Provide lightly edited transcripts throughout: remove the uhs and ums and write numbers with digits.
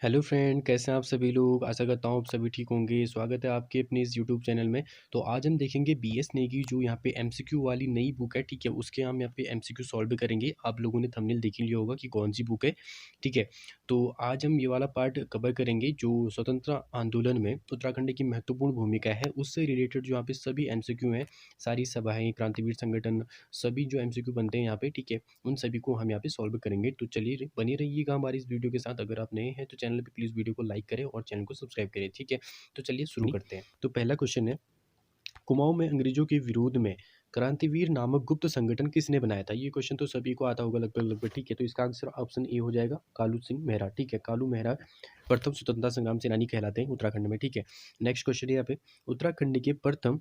Hello friend, कैसे हैं आप सभी लोग। आशा करता हूँ आप सभी ठीक होंगे। स्वागत है आपके अपने इस यूट्यूब चैनल में। तो आज हम देखेंगे बीएस नेगी जो यहाँ पे एमसीक्यू वाली नई बुक है, ठीक है। उसके हम यहाँ पे एमसीक्यू सॉल्व करेंगे। आप लोगों ने थंबनेल देख ही लिया होगा कि कौन सी बुक है, ठीक है। तो आज हम ये वाला पार्ट कवर करेंगे जो स्वतंत्र आंदोलन में उत्तराखंड की महत्वपूर्ण भूमिका है, उससे रिलेटेड जो यहाँ पे सभी एमसीक्यू हैं, सारी सभाएँ, क्रांतिवीर संगठन, सभी जो एमसीक्यू बनते हैं यहाँ पे, ठीक है, उन सभी को हम यहाँ पे सॉल्व करेंगे। तो चलिए बने रहिएगा हमारी इस वीडियो के साथ। अगर आप नए हैं तो चैनल पे प्लीज़ वीडियो को लाइक करें और चैनल को सब्सक्राइब करें, ठीक है। तो चलिए शुरू करते हैं। तो पहला क्वेश्चन है, कुमाऊं में अंग्रेजों के विरोध में क्रांतिवीर नामक गुप्त संगठन किसने बनाया था। ये क्वेश्चन तो सभी को आता होगा लगभग लगभग, ठीक है। तो इसका आंसर ऑप्शन ए हो जाएगा, कालू सिंह मेहरा, ठीक है। कालू मेहरा प्रथम स्वतंत्रता संग्राम सेनानी कहलाते हैं उत्तराखंड में, ठीक है। नेक्स्ट क्वेश्चन है यहाँ पे, उत्तराखंड के प्रथम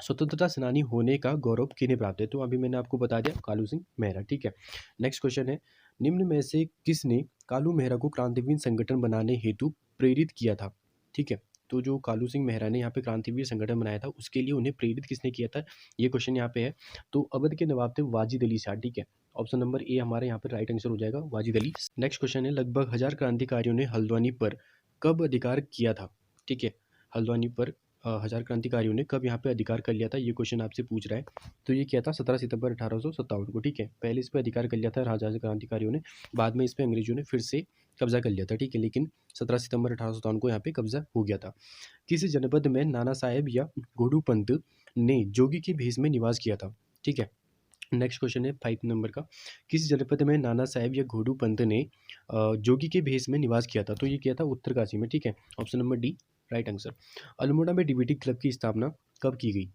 स्वतंत्रता सेनानी होने का गौरव किन्हें प्राप्त है। तो अभी मैंने आपको बता दिया, कालू सिंह मेहरा, ठीक है। नेक्स्ट क्वेश्चन है, निम्न में से किसने कालू मेहरा को क्रांतिवीर संगठन बनाने हेतु प्रेरित किया था, ठीक है। तो जो कालू सिंह मेहरा ने यहाँ पे क्रांतिवीर संगठन बनाया था, उसके लिए उन्हें प्रेरित किसने किया था, ये क्वेश्चन यहाँ पे है। तो अवध के नवाब थे वाजिद अली शाह, ठीक है। ऑप्शन नंबर ए हमारे यहाँ पे राइट आंसर हो जाएगा, वाजिद अली। नेक्स्ट क्वेश्चन है, लगभग 1000 क्रांतिकारियों ने हल्द्वानी पर कब अधिकार किया था, ठीक है। हल्द्वानी पर 1000 क्रांतिकारियों ने कब यहाँ पे अधिकार कर लिया था, ये क्वेश्चन आपसे पूछ रहा है। तो ये क्या था, 17 सितंबर 1857 को, ठीक है। पहले इस पे अधिकार कर लिया था 1000 क्रांतिकारियों ने, बाद में इस पे अंग्रेजों ने फिर से कब्जा कर लिया था, ठीक है। लेकिन 17 सितंबर 1857 को यहाँ पे कब्जा हो गया था। किस जनपद में नाना साहेब या घोड़ू पंत ने जोगी के भेष में निवास किया था, ठीक है। नेक्स्ट क्वेश्चन है 5 नंबर का, किस जनपद में नाना साहेब या घोड़ू पंत ने जोगी के भेष में निवास किया था। तो ये किया था उत्तरकाशी में, ठीक है। Option number D right answer. Almora में डिबेटिंग क्लब की स्थापना कब की गई।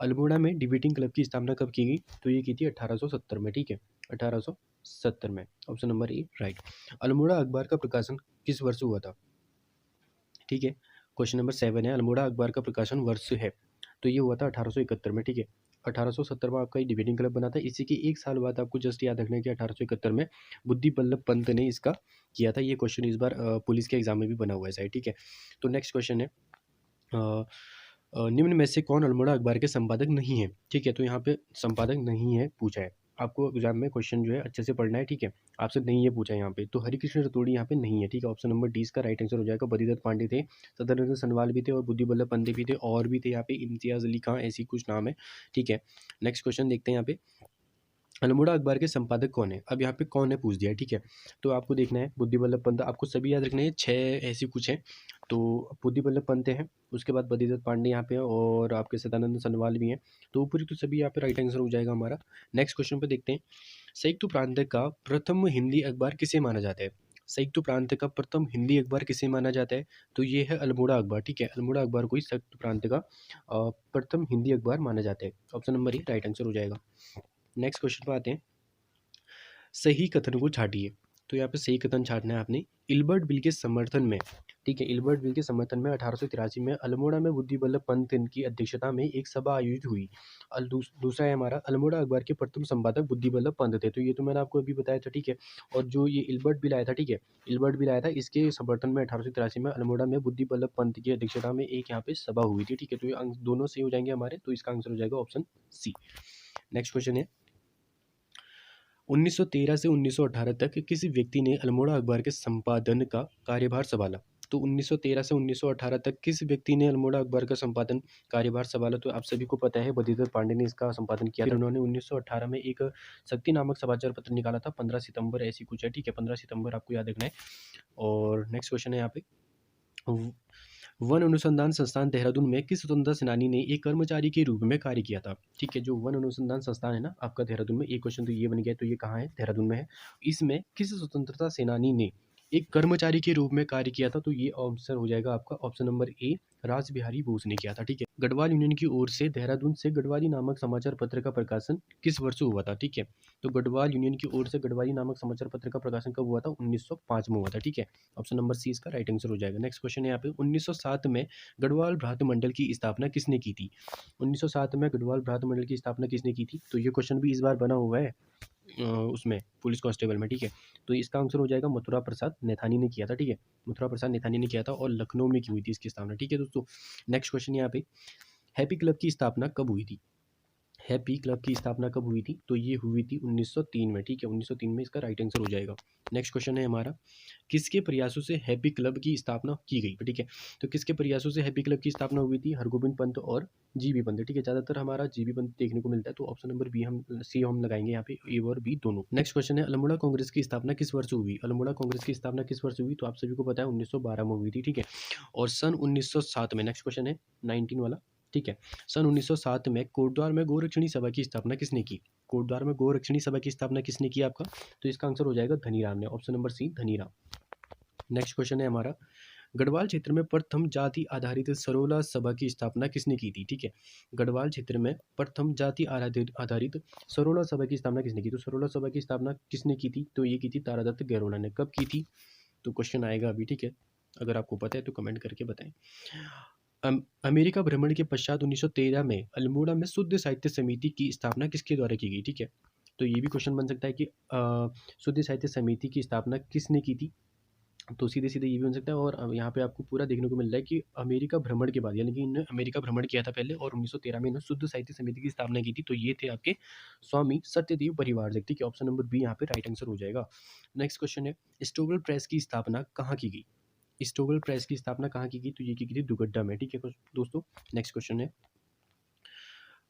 अल्मोड़ा में डिबेटिंग क्लब की स्थापना कब की गई, तो ये की थी 1870 में, ठीक है। 1870 में, option number A right. Almora अखबार का प्रकाशन किस वर्ष हुआ था, ठीक है। क्वेश्चन नंबर 7 है, अल्मोड़ा अखबार का प्रकाशन वर्ष है, तो ये हुआ था 1871 में, ठीक है। 1870 में आपका ये डिबेटिंग क्लब बना था। इसी के एक साल बाद आपको जस्ट याद रखना है कि 1871 में बुद्धि बल्लभ पंत ने इसका किया था। ये क्वेश्चन इस बार पुलिस के एग्जाम में भी बना हुआ है शायद, ठीक है। तो नेक्स्ट क्वेश्चन है, निम्न में से कौन अल्मोड़ा अखबार के संपादक नहीं है, ठीक है। तो यहाँ पे संपादक नहीं है पूछा है, आपको एग्जाम में क्वेश्चन जो है अच्छे से पढ़ना है, ठीक है। आपसे नहीं है पूछा है यहाँ पे। तो हरिकृष्ण रतोड़ी यहाँ पे नहीं है, ठीक है। ऑप्शन नंबर डी इसका राइट आंसर हो जाएगा। बद्रीदत्त पांडे थे, सदानंद सनवाल भी थे और बुद्धि बल्लभ पंत भी थे, और भी थे यहाँ पे इम्तियाज अली खां, ऐसी कुछ नाम है, ठीक है। नेक्स्ट क्वेश्चन देखते हैं यहाँ पे, अल्मोड़ा अखबार के संपादक कौन है। अब यहाँ पे कौन है पूछ दिया है, ठीक है। तो आपको देखना है बुद्धि बल्लभ पंत, आपको सभी याद रखने हैं, 6 ऐसी कुछ हैं। तो बुद्धि बल्लभ पंत हैं, उसके बाद बद्रीदत्त पांडे यहाँ पे हैं, और आपके सदानंद सनवाल भी हैं। तो ऊपरी तो सभी यहाँ पे राइट आंसर हो जाएगा हमारा। नेक्स्ट क्वेश्चन पे देखते हैं, संयुक्त प्रांत का प्रथम हिंदी अखबार किसे माना जाता है। संयुक्त प्रांत का प्रथम हिंदी अखबार किसे माना जाता है, तो ये है अल्मोड़ा अखबार, ठीक है। अल्मोड़ा अखबार को ही संयुक्त प्रांत का प्रथम हिंदी अखबार माना जाता है। Option number A right answer हो जाएगा। नेक्स्ट क्वेश्चन पे आते हैं, सही कथन को छाटिए। तो यहाँ पे सही कथन छाटना है आपने। इल्बर्ट बिल के समर्थन में, ठीक है, इल्बर्ट बिल के समर्थन में 1883 में अल्मोड़ा में बुद्धि बल्लभ पंत की अध्यक्षता में एक सभा आयोजित हुई। दूसरा है हमारा, अल्मोड़ा अखबार के प्रथम संपादक बुद्धि बल्लभ पंत थे। तो ये तो मैंने आपको अभी बताया था, ठीक है। और जो ये इल्बर्ट बिल आया था, ठीक है, इल्बर्ट बिल आया था, इसके समर्थन में 1883 में अल्मोड़ा में बुद्धि बल्लभ पंत की अध्यक्षता में एक यहाँ पे सभा हुई थी, ठीक है। तो ये दोनों सही हो जाएंगे हमारे, तो इसका आंसर हो जाएगा ऑप्शन सी। नेक्स्ट क्वेश्चन है, 1913 से 1918 तक किस व्यक्ति ने अल्मोड़ा अखबार के संपादन का कार्यभार संभाला। तो 1913 से 1918 तक किस व्यक्ति ने अल्मोड़ा अखबार का संपादन कार्यभार संभाला, तो आप सभी को पता है बद्रीदत्त पांडे ने इसका संपादन किया था। उन्होंने 1918 में एक शक्ति नामक समाचार पत्र निकाला था, 15 सितंबर ऐसी कुछ है, ठीक है। 15 सितंबर आपको याद रखना है। और नेक्स्ट क्वेश्चन है यहाँ पे, वन अनुसंधान संस्थान देहरादून में किस स्वतंत्रता सेनानी ने एक कर्मचारी के रूप में कार्य किया था, ठीक है। जो वन अनुसंधान संस्थान है ना आपका देहरादून में, एक क्वेश्चन तो ये बन गया, तो ये कहाँ है, देहरादून में है। इसमें किस स्वतंत्रता सेनानी ने एक कर्मचारी के रूप में कार्य किया था, तो ये आंसर हो जाएगा आपका ऑप्शन नंबर ए, राज बिहारी बोस ने किया था, ठीक है। गढ़वाल यूनियन की ओर से देहरादून से गढ़वाली नामक समाचार पत्र का प्रकाशन किस वर्ष हुआ था, ठीक है। तो गढ़वाल यूनियन की ओर से गढ़वाली नामक समाचार पत्र का प्रकाशन कब हुआ था, 1905 में हुआ था, ठीक है। ऑप्शन नंबर सी इसका राइट आंसर हो जाएगा। नेक्स्ट क्वेश्चन है यहाँ पे, 1907 में गढ़वाल भ्रात मंडल की स्थापना किसने की थी। 1907 में गढ़वाल भ्रात मंडल की स्थापना किसने की थी, तो ये क्वेश्चन भी इस बार बना हुआ है उसमें पुलिस कांस्टेबल में, ठीक है। तो इसका आंसर हो जाएगा मथुरा प्रसाद नेथानी ने किया था, ठीक है। मथुरा प्रसाद नेथानी ने किया था, और लखनऊ में की हुई थी इसकी स्थापना, ठीक है दोस्तों। नेक्स्ट क्वेश्चन यहाँ पे, हैप्पी क्लब की स्थापना कब हुई थी। हैप्पी क्लब की स्थापना कब हुई थी? तो ये हुई थी 1903 में, ठीक है, 1903 में इसका राइट आंसर हो जाएगा। नेक्स्ट क्वेश्चन है हमारा, किसके प्रयासों से हैप्पी क्लब की स्थापना की गई? ठीक है, तो किसके प्रयासों से हैप्पी क्लब की स्थापना हुई थी? हरगोविंद पंत और जीबी पंत, ठीक है, ज़्यादातर हमारा जीबी पंत देखने को मिलता है, तो ऑप्शन नंबर बी हम सी हम लगाएंगे यहाँ पे, ए और बी दोनों। नेक्स्ट क्वेश्चन है, अल्मोड़ा कांग्रेस की स्थापना किस वर्ष हुई? अल्मोड़ा कांग्रेस की स्थापना किस वर्ष हुई? तो आप सभी को पता है 1912 में हुई थी, ठीक है, और सन 1907 में। नेक्स्ट क्वेश्चन है 19 वाला, ठीक है, सन 1907 में कोटद्वार में गोरक्षणी सभा की स्थापना किसने की? कोटद्वार में गोरक्षणी सभा की स्थापना किसने की आपका? तो इसका आंसर हो जाएगा धनीराम ने, option number C Dhaniram. Next question है हमारा, गढ़वाल क्षेत्र में प्रथम जाति आधारित सरोला सभा की स्थापना किसने की थी? ठीक है, गढ़वाल क्षेत्र में प्रथम जाति आधारित सरोला सभा की स्थापना किसने की? तो सरोला सभा की स्थापना किसने की थी? तो ये की थी तारादत्त गहलोला ने। कब की थी? तो क्वेश्चन आएगा अभी, ठीक है, अगर आपको पता है तो कमेंट करके बताएं। अमेरिका भ्रमण के पश्चात 1913 में अल्मोड़ा में शुद्ध साहित्य समिति की स्थापना किसके द्वारा की गई? ठीक है, तो ये भी क्वेश्चन बन सकता है कि शुद्ध साहित्य समिति की स्थापना किसने की थी? तो सीधे सीधे ये भी बन सकता है, और यहाँ पे आपको पूरा देखने को मिल रहा है कि अमेरिका भ्रमण के बाद, यानी कि इन्होंने अमेरिका भ्रमण किया था पहले, और 1913 में इन्होंने शुद्ध साहित्य समिति की स्थापना की थी। तो ये थे आपके स्वामी सत्यदेव परिवारजक, ठीक है, ऑप्शन नंबर बी यहाँ पे राइट आंसर हो जाएगा। नेक्स्ट क्वेश्चन है, स्टोबल प्रेस की स्थापना कहाँ की गई? स्टोबल प्रेस की स्थापना कहाँ की गई? तो ये की गई थी दुगड्डा में, ठीक है दोस्तों। नेक्स्ट क्वेश्चन है,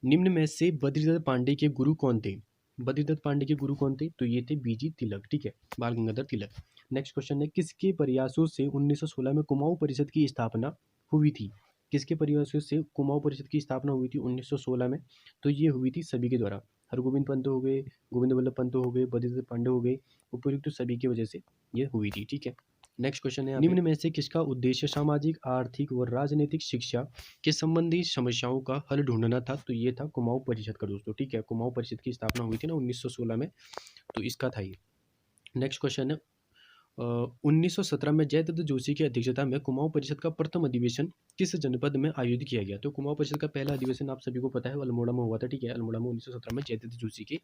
निम्न में से बद्रीदत्त पांडे के गुरु कौन थे? बद्रीदत्त पांडे के गुरु कौन थे? तो ये थे बीजी तिलक, ठीक है, बाल गंगाधर तिलक। नेक्स्ट क्वेश्चन है, किसके प्रयासों से 1916 में कुमाऊं परिषद की स्थापना हुई थी? किसके प्रयासों से कुमाऊं परिषद की स्थापना हुई थी 1916 में? तो ये हुई थी सभी के द्वारा, हरगोविंद पंत हो गए, गोविंद वल्लभ पंत हो गए, बद्रीदत्त पांडे हो गए, उपयुक्त सभी की वजह से ये हुई थी, ठीक है। नेक्स्ट क्वेश्चन है, निम्न में से किसका उद्देश्य सामाजिक, आर्थिक व राजनीतिक शिक्षा के संबंधी समस्याओं का हल ढूंढना था? तो ये था कुमाऊं परिषद का दोस्तों, ठीक है, कुमाऊं परिषद की स्थापना हुई थी ना 1916 में, तो इसका था ये। नेक्स्ट क्वेश्चन है, 1917 में जयदत्त जोशी की अध्यक्षता में कुमाऊं परिषद का प्रथम अधिवेशन किस जनपद में आयोजित किया गया? तो कुमाऊं परिषद का पहला अधिवेशन आप सभी को पता है अल्मोड़ा में हुआ था, ठीक है, अल्मोड़ा में 1917 में जयदत्त जोशी की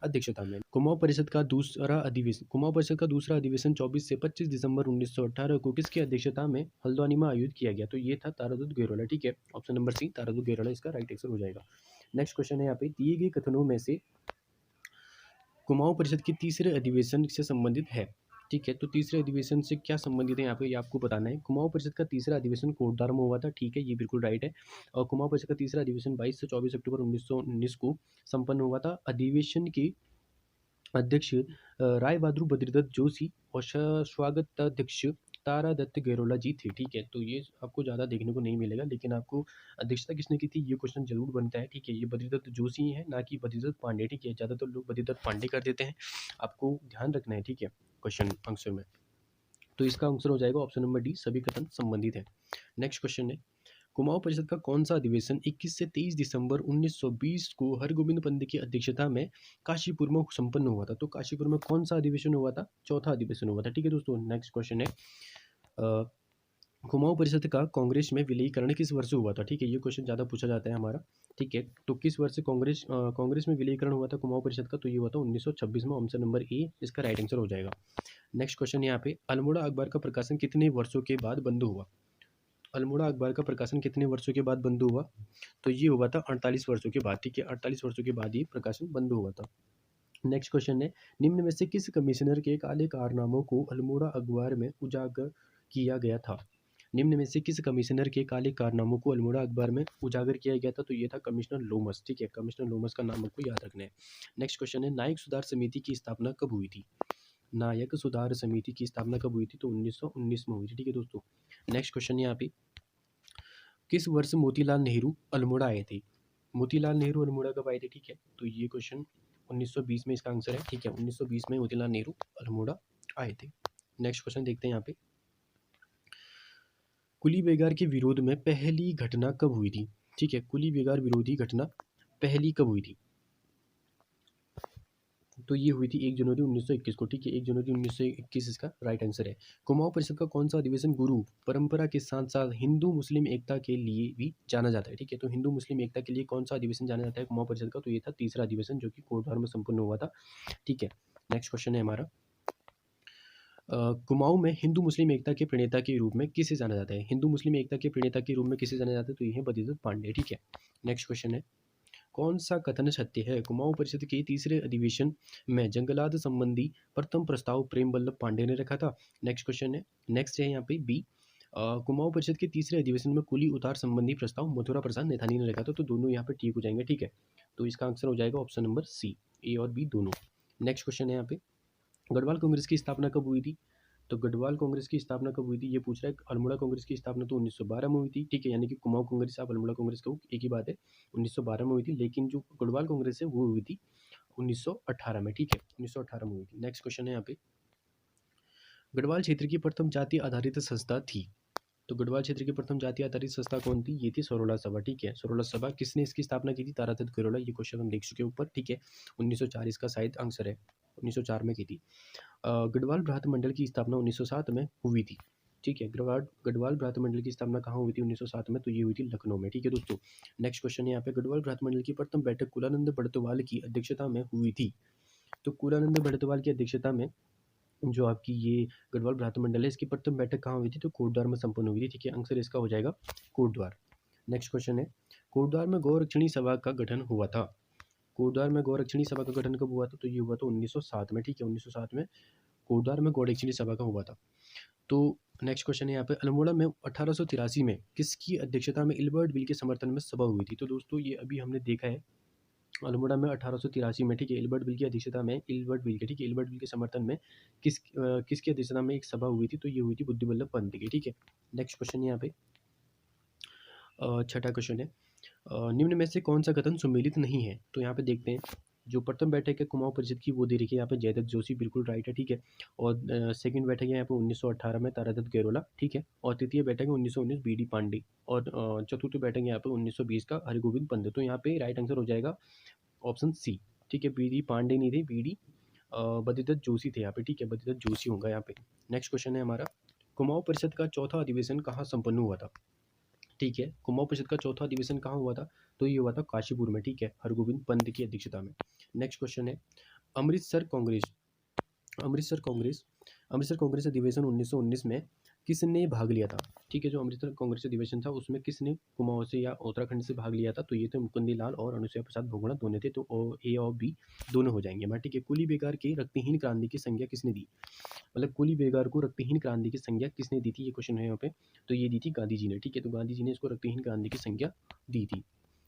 अध्यक्षता में। कुमाऊं परिषद का दूसरा अधिवेशन 24 से 25 दिसंबर 1918 को किसकी अध्यक्षता में हल्द्वानी में आयोजित किया गया? तो ये था तारादत्त गहलोला, ठीक है, ऑप्शन नंबर सी तारादत्त गहलोला इसका राइट आंसर हो जाएगा। नेक्स्ट क्वेश्चन है, यहाँ पे दिए गए कथनों में से कुमाऊं परिषद के तीसरे अधिवेशन से संबंधित है? ठीक है, तो तीसरे अधिवेशन से क्या संबंधित है यहाँ पे, ये आपको बताना है। कुमाऊं परिषद का तीसरा अधिवेशन कोटद्वार में हुआ था, ठीक है, ये बिल्कुल राइट है। और कुमाऊं परिषद का तीसरा अधिवेशन 22 से 24 अक्टूबर 1919 को संपन्न हुआ था। अधिवेशन के अध्यक्ष राय बहादुर बद्रीदत्त जोशी और स्वागताध्यक्ष तारादत्त गहलोला जी थे, ठीक है, तो ये आपको ज़्यादा देखने को नहीं मिलेगा, लेकिन आपको अध्यक्षता किसने की थी ये क्वेश्चन जरूर बनता है, ठीक है, ये बद्रीदत्त जोशी है, ना कि बद्रीदत्त पांडे, ठीक है, ज़्यादातर लोग बद्रीदत्त पांडे कर देते हैं, आपको ध्यान रखना है, ठीक है, क्वेश्चन आंसर में। तो इसका आंसर हो जाएगा ऑप्शन नंबर डी, सभी कथन संबंधित है। नेक्स्ट क्वेश्चन है, कुमाऊं परिषद का कौन सा अधिवेशन 21 से 23 दिसंबर 1920 को हरगोविंद पंत की अध्यक्षता में काशीपुर में संपन्न हुआ था? तो काशीपुर में कौन सा अधिवेशन हुआ था? चौथा अधिवेशन हुआ था, ठीक है दोस्तों। नेक्स्ट क्वेश्चन है, कुमाऊं परिषद का कांग्रेस में विलयीकरण किस वर्ष हुआ था? ठीक है, ये क्वेश्चन ज़्यादा पूछा जाता है हमारा, ठीक है, तो किस वर्ष कांग्रेस में विलयीकरण हुआ था कुमाऊं परिषद का? तो ये हुआ था 1926 में, ऑप्शन नंबर ए इसका राइट आंसर हो जाएगा। नेक्स्ट क्वेश्चन यहाँ पे, अल्मोड़ा अखबार का प्रकाशन कितने वर्षों के बाद बंद हुआ? अल्मोड़ा अखबार का प्रकाशन कितने वर्षों के बाद बंद हुआ? तो ये हुआ था 48 वर्षों के बाद, ठीक है, 48 वर्षों के बाद ये प्रकाशन बंद हुआ था। नेक्स्ट क्वेश्चन है, निम्न में से किस कमिश्नर के काले कारनामों को अल्मोड़ा अखबार में उजागर किया गया था? निम्न में से किस कमिश्नर के काले कारनामों को अल्मोड़ा अखबार में उजागर किया गया था? तो ये था कमिश्नर लोमस, ठीक है, कमिश्नर लोमस का नाम आपको याद रखना है। नेक्स्ट क्वेश्चन है, नायक सुधार समिति की स्थापना कब हुई थी? नायक सुधार समिति की स्थापना कब हुई थी? तो 1919 में हुई थी, ठीक है दोस्तों। नेक्स्ट क्वेश्चन यहाँ पे, किस वर्ष मोतीलाल नेहरू अल्मोड़ा आए थे? मोतीलाल नेहरू अल्मोड़ा कब आए थे? ठीक है, तो ये क्वेश्चन 1920 में इसका आंसर है, ठीक है, 1920 में मोतीलाल नेहरू अल्मोड़ा आए थे। नेक्स्ट क्वेश्चन देखते हैं यहाँ पे, कुली बेगार के विरोध में पहली घटना कब हुई थी? ठीक है, कुली बेगार विरोधी घटना पहली कब हुई थी? तो ये हुई थी 1 जनवरी 1921 को, ठीक है, 1 जनवरी 1921 इसका राइट आंसर है। कुमाऊं परिषद का कौन सा अधिवेशन गुरु परंपरा के साथ साथ हिंदू मुस्लिम एकता के लिए भी जाना जाता है? ठीक है, तो हिंदू मुस्लिम एकता के लिए कौन सा अधिवेशन जाना जाता है कुमाऊं परिषद का? तो ये था तीसरा अधिवेशन, जो कि कोटद्वार में संपन्न हुआ था, ठीक है। नेक्स्ट क्वेश्चन है हमारा, कुमाऊं में हिंदू मुस्लिम एकता के प्रणेता के रूप में किसे जाना जाता है? हिंदू मुस्लिम एकता के प्रणेता के रूप में किसे जाना जाता है? तो ये है बद्रीदत्त पांडे, ठीक है। नेक्स्ट क्वेश्चन है, कौन सा कथन सत्य है? कुमाऊं परिषद के तीसरे अधिवेशन में जंगलात संबंधी प्रथम प्रस्ताव प्रेम वल्लभ पांडे ने रखा था। नेक्स्ट है यहाँ पे बी। कुमाऊं परिषद के तीसरे अधिवेशन में कुली उतार संबंधी प्रस्ताव मथुरा प्रसाद नैथानी ने रखा था। तो दोनों यहाँ पे ठीक हो जाएंगे, ठीक है। तो इसका आंसर हो जाएगा ऑप्शन नंबर सी, ए और बी दोनों। नेक्स्ट क्वेश्चन है यहाँ पे, गढ़वाल कांग्रेस की स्थापना कब हुई थी? तो गढ़वाल कांग्रेस की स्थापना कब हुई थी ये पूछ रहा है। अल्मोड़ा कांग्रेस की स्थापना तो 1912 में हुई थी, ठीक है। यानी कि कुमाऊं कांग्रेस आप अल्मोड़ा कांग्रेस को एक ही बात है, 1912 में हुई थी। लेकिन जो गढ़वाल कांग्रेस है वो हुई थी 1918 में, ठीक है, 1918 में हुई थी। नेक्स्ट क्वेश्चन है यहाँ पे, गढ़वाल क्षेत्र की प्रथम जाति आधारित संस्था थी। तो गढ़वाल क्षेत्र की प्रथम जाति आधारित संस्था कौन थी? ये थी सरोला सभा, ठीक है। सरोला सभा किसने इसकी स्थापना की थी? ताराचंद गहलोत। ये क्वेश्चन हम देख चुके हैं ऊपर, ठीक है। 1904 इसका शायद आंसर है, 1904 में की थी। गढ़वाल भ्रात मंडल की स्थापना 1907 में हुई थी, ठीक है। गढ़वाल भ्रात मंडल की स्थापना कहाँ हुई थी 1907 में? तो ये हुई थी लखनऊ में, ठीक है दोस्तों। नेक्स्ट क्वेश्चन है यहाँ पे, गढ़वाल भ्रात मंडल की प्रथम बैठक कुलानंद बड़तवाल की अध्यक्षता में हुई थी। तो कुलानंद बड़तवाल की अध्यक्षता में जो आपकी ये गढ़वाल भ्रात मंडल है, इसकी प्रथम बैठक कहाँ हुई थी? तो कोटद्वार में संपन्न हुई थी, ठीक है। आंसर इसका हो जाएगा कोटद्वार। नेक्स्ट क्वेश्चन है, कोटद्वार में गौरक्षणी सभा का गठन हुआ था। कोटद्वार में गौरक्षणी सभा का गठन कब हुआ था? तो ये हुआ था 1907 में, ठीक है। 1907 में कोटद्वार में गौरक्षणी सभा का हुआ था। तो नेक्स्ट क्वेश्चन है यहाँ पे, अल्मोड़ा में 1883 में किसकी अध्यक्षता में इल्बर्ट बिल के समर्थन में सभा हुई थी? तो दोस्तों ये अभी हमने देखा है, अल्मोड़ा में 1883 में, ठीक है, इल्बर्ट बिल की अध्यक्षता में, इल्बर्ट बिल के, ठीक है, इल्बर्ट बिल के समर्थन में किसकी अध्यक्षता में एक सभा हुई थी? तो ये हुई थी बुद्धि वल्लभ पंत की, ठीक है। नेक्स्ट क्वेश्चन है यहाँ पे, छठा क्वेश्चन है, निम्न में से कौन सा कथन सुमेलित नहीं है? तो यहाँ पे देखते हैं, जो प्रथम बैठक है कुमाऊं परिषद की वो दे रखी है यहाँ पे जयदत्त जोशी, बिल्कुल राइट है, ठीक है। और सेकंड बैठक है यहाँ पे 1918 में ताराचंद गहलोत, ठीक है। और तृतीय बैठक है 1919 बी.डी. पांडे। और चतुर्थ बैठक यहाँ पे 1920 का हरिगोविंद पंत। तो यहाँ पे राइट आंसर हो जाएगा ऑप्शन सी, ठीक है। बी.डी. पांडे नहीं थे, बी.डी. बद्रीदत्त जोशी थे यहाँ पे, ठीक है, बद्रीदत्त जोशी होगा यहाँ पे। नेक्स्ट क्वेश्चन है हमारा, कुमाऊं परिषद का चौथा अधिवेशन कहाँ संपन्न हुआ था? ठीक है, कुमाऊं परिषद का चौथा अधिवेशन कहाँ हुआ था? तो ये हुआ था काशीपुर में, ठीक है, हरगोविंद पंत की अध्यक्षता में। नेक्स्ट क्वेश्चन है, अमृतसर कांग्रेस अमृतसर कांग्रेस अमृतसर कांग्रेस अधिवेशन 1919 में किसने भाग लिया था? ठीक है, जो अमृतसर कांग्रेस अधिवेशन था उसमें किसने कुमाऊं से या उत्तराखंड से भाग लिया था? तो ये थे मुकुंदी लाल और अनुसुईया प्रसाद बहुगुणा, दोनों थे। तो ए और बी दोनों हो जाएंगे हमारे, ठीक है। कुली बेगार के रक्तहीन क्रांति की संज्ञा किसने दी? मतलब कुली बेगार को रक्तहीन क्रांति की संज्ञा किसने दी थी, ये क्वेश्चन है यहाँ पे। तो ये दी थी गांधी जी ने, ठीक है। तो गांधी जी ने इसको रक्तहीन क्रांति की संज्ञा दी थी।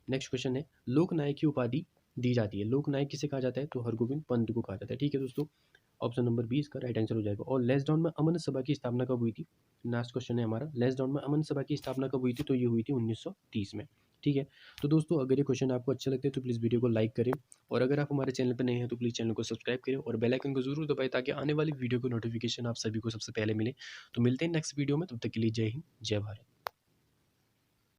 नेक्स्ट क्वेश्चन है, लोकनायक की उपाधि दी जाती है, लोकनायक किसे कहा जाता है? तो हरगोविंद पंत को कहा जाता है, ठीक है दोस्तों। ऑप्शन नंबर बी इसका राइट आंसर हो जाएगा। और लेसडाउन में अमन सभा की स्थापना कब हुई थी? लास्ट क्वेश्चन है हमारा, लेसडाउन में अमन सभा की स्थापना कब हुई थी? तो ये हुई थी 1930 में, ठीक है। तो दोस्तों अगर ये क्वेश्चन आपको अच्छे लगते हैं तो प्लीज़ वीडियो को लाइक करें, और अगर आप हमारे चैनल पर नए हैं तो प्लीज़ चैनल को सब्सक्राइब करें और बेल आइकन को जरूर दबाएं ताकि आने वाली वीडियो को नोटिफिकेशन आप सभी को सबसे पहले मिले। तो मिलते हैं नेक्स्ट वीडियो में, तब तक के लिए जय हिंद, जय भारत।